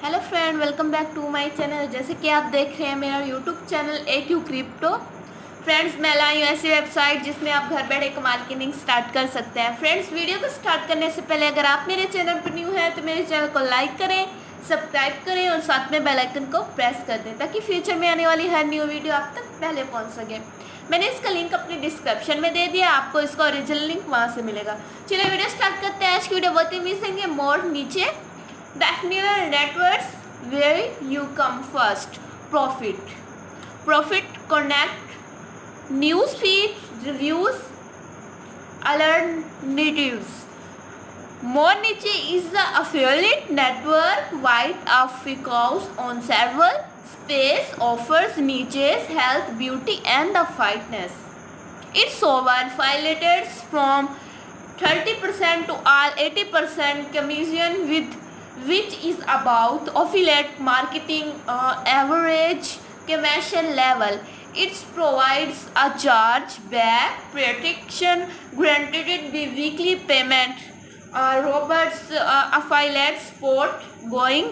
Hello friend, welcome back to my channel. जैसे कि आप देख रहे हैं मेरा YouTube channel AQ crypto. Friends, मैं लाई हूँ ऐसी वेबसाइट जिसमें आप घर बैठे मार्केटिंग स्टार्ट कर सकते हैं। फ्रेंड्स, वीडियो को स्टार्ट करने से पहले अगर आप मेरे चैनल पर न्यू है तो मेरे चैनल को लाइक करें, सब्सक्राइब करें और साथ में बेल आइकन को प्रेस कर दें ताकि फ्यूचर में आने वाली हर न्यू वीडियो आप तक पहले पहुँच सके। मैंने इसका लिंक अपनी डिस्क्रिप्शन में दे दिया, आपको इसका ओरिजिनल लिंक वहाँ से मिलेगा। चलिए वीडियो स्टार्ट करते हैं। आज की वीडियो बहुत ही मिसिंग है। मोर नीचे that neural networks where you come first. Profit connect news feed reviews alternatives. More niche is the affiliate network wide because on several space offers niches health, beauty and the fitness. It's over affiliated from 30% to all 80% commission with which is about affiliate marketing average commission level. It provides a charge back protection granted the weekly payment. Robert's affiliate support going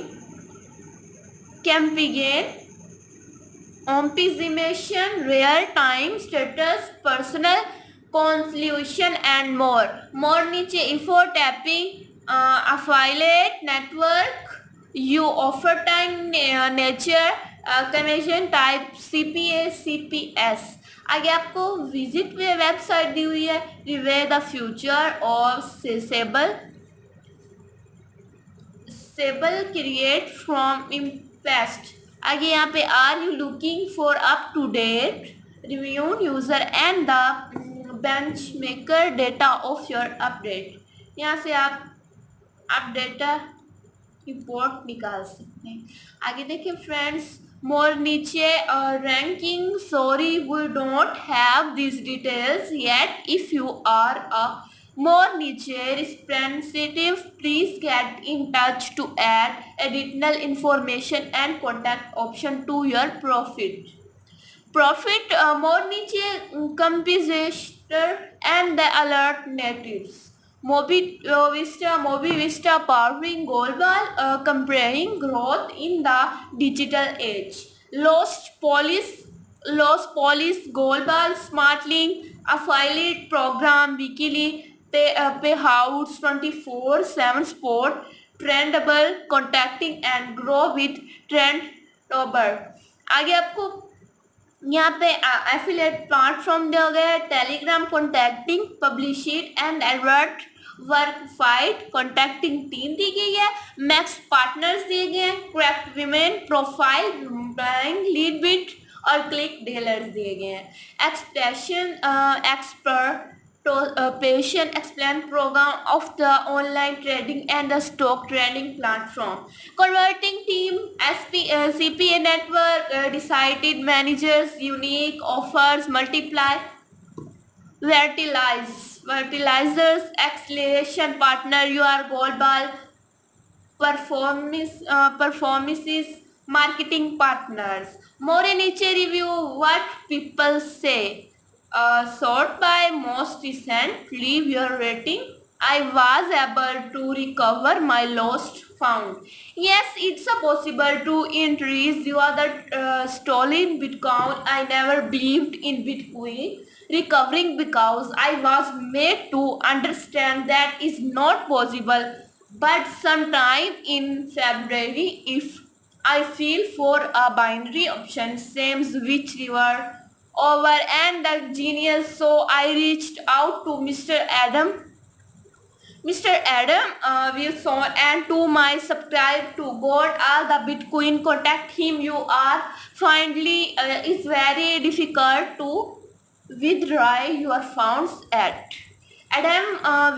campaign optimization, real-time status, personal consultation and more. More niche info tapping affiliate network. You offer time nature commission type CPA CPS. आगे आपको visit website दी हुई है रिवे the future और सेबल create from इम्पेस्ट। आगे यहाँ पे are you looking for up to date review user and the bench maker data of your update. यहाँ से आप डेटा रिपोर्ट निकाल सकते हैं। आगे देखिए friends, more niche ranking sorry we don't have this details yet if you are a more niche representative, please get in touch to add additional information and contact option to your profit more niche compositor and the alternatives. Mobi Vista powering global comparing growth in the digital age. Lost Police Global Smartlink affiliate program weekly payouts 24/7 sport trendable contacting and grow with Trendable. आगे आपको यहाँ पे affiliate platform दिया गया है। Telegram contacting publish it and advert work fight contacting team दी गई है। मैक्स पार्टनर्स दिए गए हैं। Craft women profile bank lead bit और क्लिक डीलर्स दिए गए हैं। Expression expert patient explain program of the online trading and the stock trading platform. Converting team CPA network decided managers unique offers multiply fertilizers acceleration partner your global performances marketing partners. More niche review what people say. Sort by most recent, leave your rating. I was able to recover my lost found. Yes, it's a possible to increase your stolen Bitcoin. I never believed in Bitcoin recovering because I was made to understand that is not possible. But sometime in February, if I feel for a binary option, same which river over and the genius, so I reached out to Mr. Adam Wilson and to my subscribe to got all the Bitcoin. Contact him. You are finally it's very difficult to withdraw your funds at Adam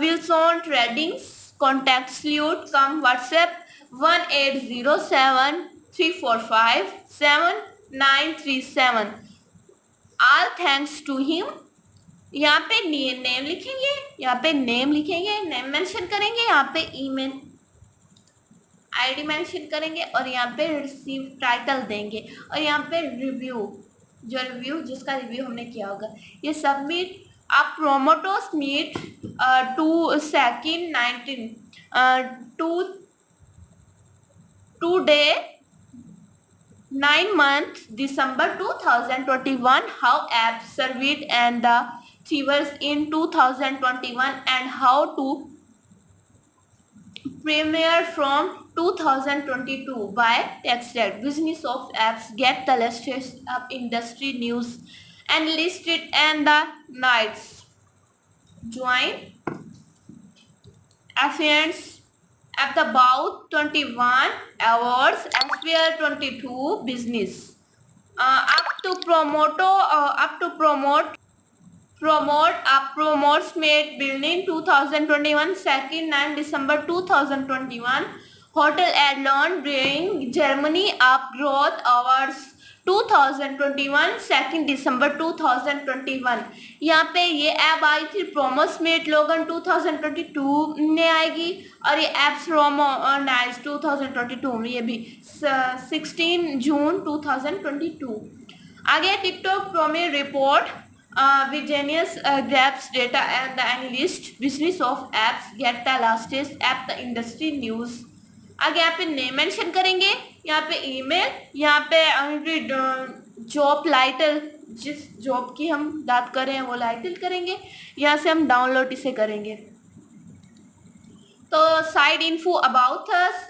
Wilson Tradings. Contact Salute. Come WhatsApp 1807-345-7937. All thanks to him. यहाँ पे name लिखेंगे, यहाँ पे name लिखेंगे, name mention करेंगे, यहाँ पे email ID mention करेंगे और यहाँ पे रिसीव टाइटल देंगे और यहाँ पे रिव्यू जिसका रिव्यू हमने किया होगा ये सबमिट। आप प्रोमोटोस meet 2/2/19 2 today 9 months December 2021, how apps surveyed and the achievers in 2021 and how to premiere from 2022 by TechStat. Business of apps get the latest of industry news and listed and the nights. Join friends at the Bout 21 Awards Aspire 22 Business. Up to promotes made building 2021 second 9 December 2021 Hotel Adlon bring Germany up growth awards 2021 2 दिसंबर 2021। यहाँ पे ये app आई थी प्रोमोसमेट लोगन 2022 में आएगी और ये apps रोमोनाइज 2022 में, ये भी 16 जून 2022। आगे TikTok promo report Vigenius grabs data and the analyst business of apps get the latest app the industry news। आगे यहाँ पे नेम मेंशन करेंगे, यहाँ पे ईमेल, यहाँ पे जॉब टाइटल, जिस जॉब की हम बात कर रहे हैं वो टाइटल करेंगे, यहाँ से हम डाउनलोड इसे करेंगे। तो साइड इन्फो अबाउट अस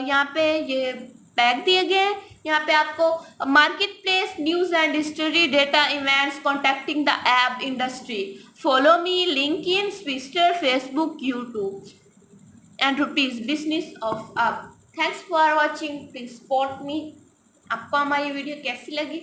यहाँ पे ये टैग दिए गए हैं। यहाँ पे आपको market place news and history data events contacting the app industry, follow me LinkedIn Twitter Facebook YouTube and rupees business of app. Thanks for watching, please support me. आपको हमारी वीडियो कैसी लगी?